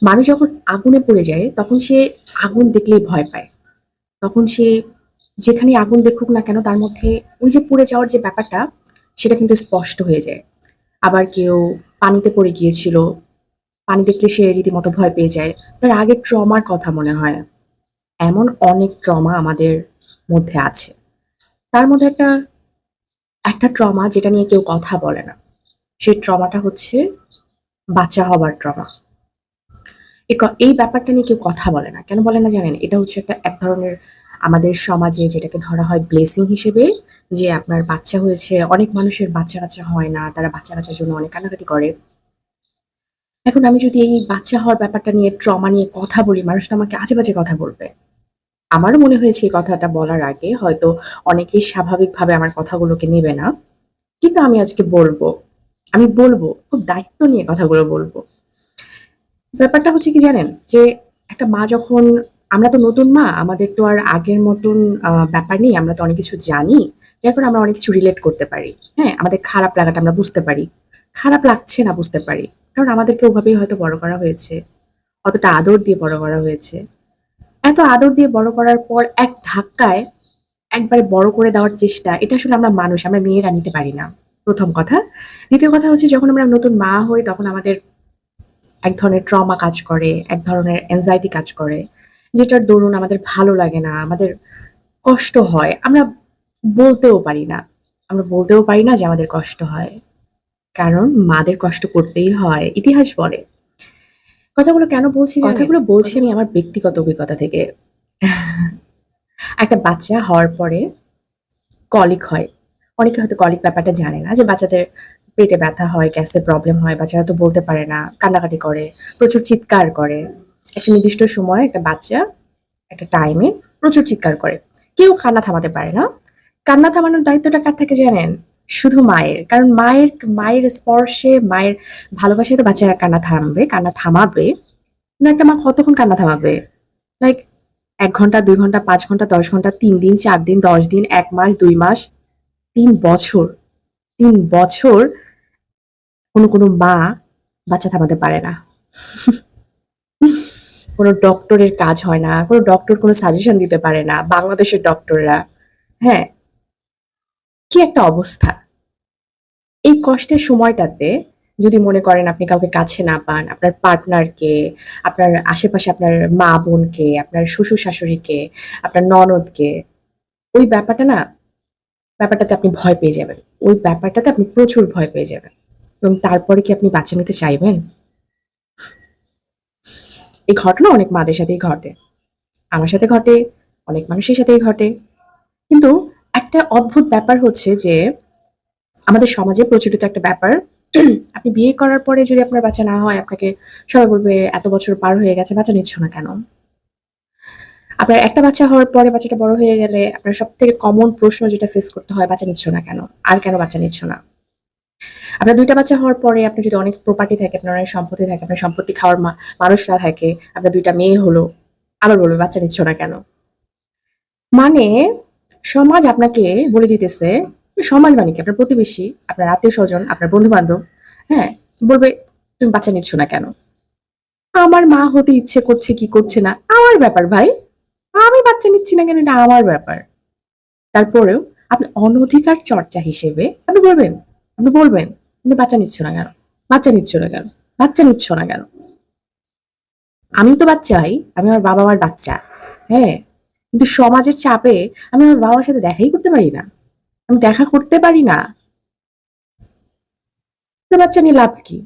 মানুষ যখন আগুনে পড়ে যায় তখন সে আগুন দেখলেই ভয় পায়। তখন সে যেখানেই আগুন দেখুক না কেন তার মধ্যে ওই যে পুড়ে যাওয়ার যে ব্যাপারটা সেটা কিন্তু স্পষ্ট হয়ে যায়। আবার কেউ পানিতে পড়ে গিয়েছিল, পানি দেখলে সে রীতিমতো ভয় পেয়ে যায়। তার আগের ট্রমার কথা মনে হয়। এমন অনেক ট্রমা আমাদের মধ্যে আছে। তার মধ্যে একটা একটা ট্রমা যেটা নিয়ে কেউ কথা বলে না। সেই ট্রমাটা হচ্ছে বাচ্চা হবার ট্রমা। এই ব্যাপারটা নিয়ে কেউ কথা বলে না। কেন বলে না জানেন? এটা হচ্ছে এক ধরনের আমাদের সমাজে যেটাকে ধরা হয় ব্লেসিং হিসেবে, যে আপনার বাচ্চা হয়েছে। অনেক মানুষের বাচ্চা-কাচ্চা হয় না। তারা বাচ্চা-কাচ্চার জন্য অনেক কান্নাকাটি করে। এখন আমি যদি এই বাচ্চা হওয়ার ব্যাপারটা নিয়ে ট্রমা নিয়ে কথা বলি, মানুষ তো আমাকে আজে-বাজে কথা বলবে। আমারও মনে হয়েছে এই কথাটা বলার আগে হয়তো অনেকেই স্বাভাবিকভাবে আমার কথাগুলোকে নেবে না। কিন্তু আমি আজকে বলব। আমি বলব। খুব দায়িত্ব নিয়ে কথাগুলো বলব। ব্যাপারটা হচ্ছে কি জানেন? যে একটা মা যখন, আমরা তো নতুন মা, আমাদের তো আর আগের মতন ব্যাপার নেই। আমরা তো অনেক কিছু জানি। যার কারণে আমরা অনেক কিছু রিলেট করতে পারি। হ্যাঁ? আমাদের খারাপ লাগাটা আমরা বুঝতে পারি। খারাপ লাগছে না বুঝতে পারি। কারণ আমাদেরকে ওভাবেই হয়তো বড় করা হয়েছে। অতটা আদর দিয়ে বড় করা হয়েছে। এত আদর দিয়ে বড় করার পর এক ধাক্কায় একবারে বড় করে দেওয়ার চেষ্টা, এটা আসলে আমরা মানুষ, আমরা মেয়েরা নিতে পারি না। ১ম কথা। ২য় কথা হচ্ছে যখন আমরা নতুন মা হই তখন আমাদের এক ধরনের ট্রমা কাজ করে, এক ধরনের anxiety কাজ করে। যেটার দরুন আমাদের ভালো লাগে না, আমাদের কষ্ট হয়। আমরা বলতেও পারি না। আমরা বলতেও পারি না যে আমাদের কষ্ট হয়। কারণ মাদের কষ্ট করতেই হয়। ইতিহাস বলে। কথাগুলো কেন বলছি জানেন? কথাগুলো বলছি আমি আমার ব্যক্তিগত অভিজ্ঞতা থেকে। একটা বাচ্চা হওয়ার পরে কলিক হয়। অনেকে হয়তো কলিক ব্যাপারটা জানে না যে বাচ্চাদের পেটে ব্যথা হয়, গ্যাসের প্রবলেম হয়, বাচ্চারা তো বলতে পারে না, কান্নাকাটি করে, প্রচুর চিৎকার করে। একটা নির্দিষ্ট সময়ে একটা বাচ্চা একটা টাইমে প্রচুর চিৎকার করে। কেউ কান্না থামাতে পারে না। কান্না থামানোর দায়িত্বটা কার থাকে জানেন? শুধু মায়ের। কারণ মায়ের স্পর্শে, মায়ের ভালোবাসায় তো বাচ্চা কান্না থামবে, কান্না থামাবে। না একটা মা কতক্ষণ কান্না থামাবে? লাইক ১ ঘন্টা, ২ ঘন্টা, ৫ ঘন্টা, ১০ ঘন্টা, ৩ দিন, ৪ দিন, ১০ দিন, ১ মাস, ২ মাস, ৩ বছর। ৩ বছর কোনো মা বাচ্চা থামাতে পারে না। কোনো ডক্টরের কাজ হয় না। কোনো ডক্টর কোনো সাজেশন দিতে পারে না। বাংলাদেশের ডক্টররা। হ্যাঁ? কি একটা অবস্থা! এই কষ্টের সময়টাতে যদি মনে করেন আপনি কাউকে কাছে না পান, আপনার পার্টনারকে, আপনার আশেপাশে আপনার মা-বোনকে, আপনার শ্বশুর-শাশুড়িকে, আপনার ননদকে, ওই ব্যাপারটাতে আপনি ভয় পেয়ে যাবেন। ওই ব্যাপারটাতে আপনি প্রচুর ভয় পেয়ে যাবেন। এবং তারপরে কি আপনি বাচ্চা নিতে চাইবেন? এই ঘটনা অনেক মাদের সাথেই ঘটে। আমার সাথে ঘটে, অনেক মানুষের সাথেই ঘটে। কিন্তু একটা অদ্ভুত ব্যাপার হচ্ছে যে আমাদের সমাজে প্রচলিত একটা ব্যাপার, আপনি বিয়ে করার পরে যদি আপনার বাচ্চা না হয়, আপনাকে সবাই বলবে, "এত বছর পার হয়ে গেছে, বাচ্চা নিচ্ছ না কেন?" আপনার একটা বাচ্চা হওয়ার পরে বাচ্চাটা বড় হয়ে গেলে আপনার সবথেকে কমন প্রশ্ন যেটা ফেস করতে হয়, "বাচ্চা নিচ্ছ না কেন? আর কেন বাচ্চা নিচ্ছ না?" আপনার ২ টা বাচ্চা হওয়ার পরে আপনার যদি অনেক প্রপার্টি থাকে, আপনার অনেক সম্পত্তি থাকে, আপনার সম্পত্তি খাওয়ার মানুষ না থাকে, আপনার ২ টা মেয়ে হলো, আবার বলবে, "বাচ্চা নিচ্ছ না কেন?" মানে সমাজ আপনাকে বলে দিতেছে, সমাজ মানে কি? আপনার প্রতিবেশী, আপনার আত্মীয়স্বজন, আপনার বন্ধু-বান্ধব, হ্যাঁ? বলবে, "তুমি বাচ্চা নিচ্ছ না কেন?" আমার মা হতে ইচ্ছে করছে কি করছে না, আমার ব্যাপার ভাই। আমি বাচ্চা নিচ্ছি না কেন এটা আমার ব্যাপার। তারপরেও আপনি অনধিকার চর্চা হিসেবে আপনি বলবেন, "তুমি বাচ্চা নিচ্ছ না কেন? বাচ্চা নিচ্ছ না কেন? বাচ্চা নিচ্ছ না কেন?" আমি তো বাচ্চা ভাই। আমি আমার বাবা-মার বাচ্চা। হ্যাঁ? কিন্তু সমাজের চাপে আমি আমার বাবার সাথে দেখাই করতে পারি না। আমি দেখা করতে পারি না। তো বাচ্চা নিয়ে লাভ কি?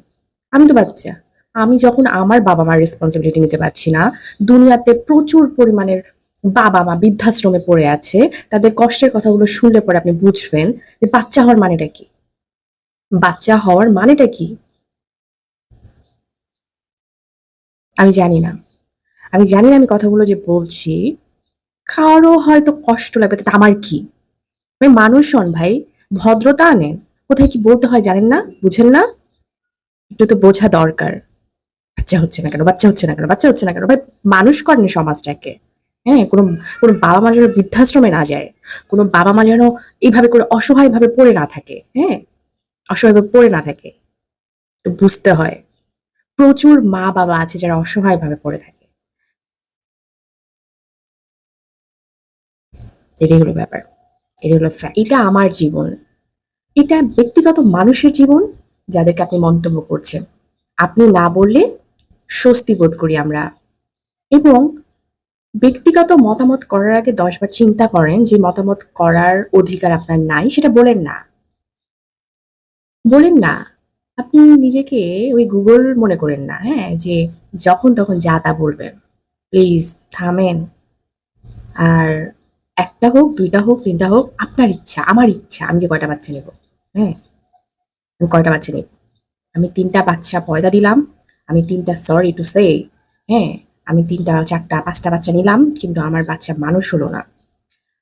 আমি তো বাচ্চা। আমি যখন আমার বাবা-মার রেসপনসিবিলিটি নিতে পারছি না, দুনিয়াতে প্রচুর পরিমাণের বাবা-মা বৃদ্ধাশ্রমে পড়ে আছে। তাদের কষ্টের কথাগুলো শুনলে পরে আপনি বুঝবেন যে বাচ্চা হওয়ার মানেটা কি? বাচ্চা হওয়ার মানেটা কি? আমি জানি না। আমি জানি না আমি কথাগুলো যে বলছি, কারো হয়তো কষ্ট লাগবে তাতে আমার কি? ভাই মানুষ হন ভাই। ভদ্রতা আনেন। কোথায় কি বলতে হয় জানেন না? বুঝেন না? একটু তো বোঝা দরকার। বাচ্চা হচ্ছে না কেন? বাচ্চা হচ্ছে না কেন? বাচ্চা হচ্ছে না কেন? ভাই মানুষ করেন সমাজটাকে। হ্যাঁ? কোন বাবা-মা যেন বৃদ্ধাশ্রমে না যায়। কোন বাবা-মা যেন এভাবে করে অসহায়ভাবে পড়ে না থাকে। হ্যাঁ? অসহায়ভাবে পড়ে না থাকে। একটু বুঝতে হয়। প্রচুর মা বাবা আছে যারা অসহায়ভাবে পড়ে থাকে। এটাই হলো ব্যাপার। এটাই হলো ফ্যাক্ট। এটা আমার জীবন। এটা ব্যক্তিগত মানুষের জীবন যাদেরকে আপনি মন্তব্য করছেন। আপনি না বললে স্বস্তি বোধ করি আমরা। এবং ব্যক্তিগত মতামত করার আগে ১০ বার চিন্তা করেন যে মতামত করার অধিকার আপনার নাই সেটা বলেন না। বলেন না। আপনি নিজেকে ওই গুগল মনে করেন না, হ্যাঁ? যে যখন তখন যা তা বলবেন। প্লিজ থামেন। আর ১ টা হোক, ২ টা হোক, ৩ টা হোক আপনার ইচ্ছা, আমার ইচ্ছা আমি যে কয়টা বাচ্চা নেব। হ্যাঁ? আমি কয়টা বাচ্চা নেব। আমি ৩ টা বাচ্চা পয়দা দিলাম। আমি ৩ টা সরি টু সে, হ্যাঁ? আমি ৩ টা, ৪ টা, ৫ টা বাচ্চা নিলাম কিন্তু আমার বাচ্চা মানুষ হলো না।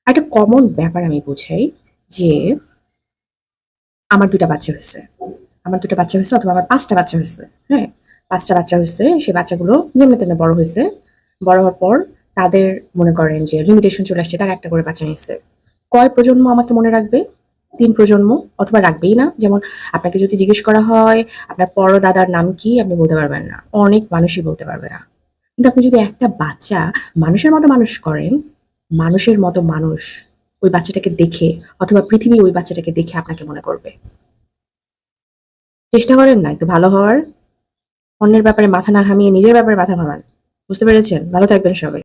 একটা কমন ব্যাপার আমি বুঝাই যে আমার ২ টা বাচ্চা হইছে। আমার ২ টা বাচ্চা হইছে অথবা আমার ৫ টা বাচ্চা হইছে। হ্যাঁ? ৫ টা বাচ্চা হইছে। সেই বাচ্চাগুলো যেমনে তেমনে বড় হইছে। বড় হওয়ার পর তাদের মনে করেন যে লিমিটেশন চলে আসছে। তারা একটা করে বাচ্চা নিচ্ছে। কয় প্রজন্ম আমাকে মনে রাখবে? ৩ প্রজন্ম অথবা রাখবেই না। যেমন আপনাকে যদি জিজ্ঞেস করা হয় আপনার পরদাদার নাম কি? আপনি বলতে পারবেন না। অনেক মানুষই বলতে পারবে না। কিন্তু আপনি যদি একটা বাচ্চা মানুষের মতো মানুষ করেন, মানুষের মতো মানুষ ওই বাচ্চাটাকে দেখে অথবা পৃথিবী ওই বাচ্চাটাকে দেখে আপনাকে মনে করবে। চেষ্টা করেন না একটু ভালো হওয়ার। অন্যের ব্যাপারে মাথা না ঘামিয়ে নিজের ব্যাপারে মাথা ঘামান। বুঝতে পেরেছেন? ভালো থাকবেন সবাই।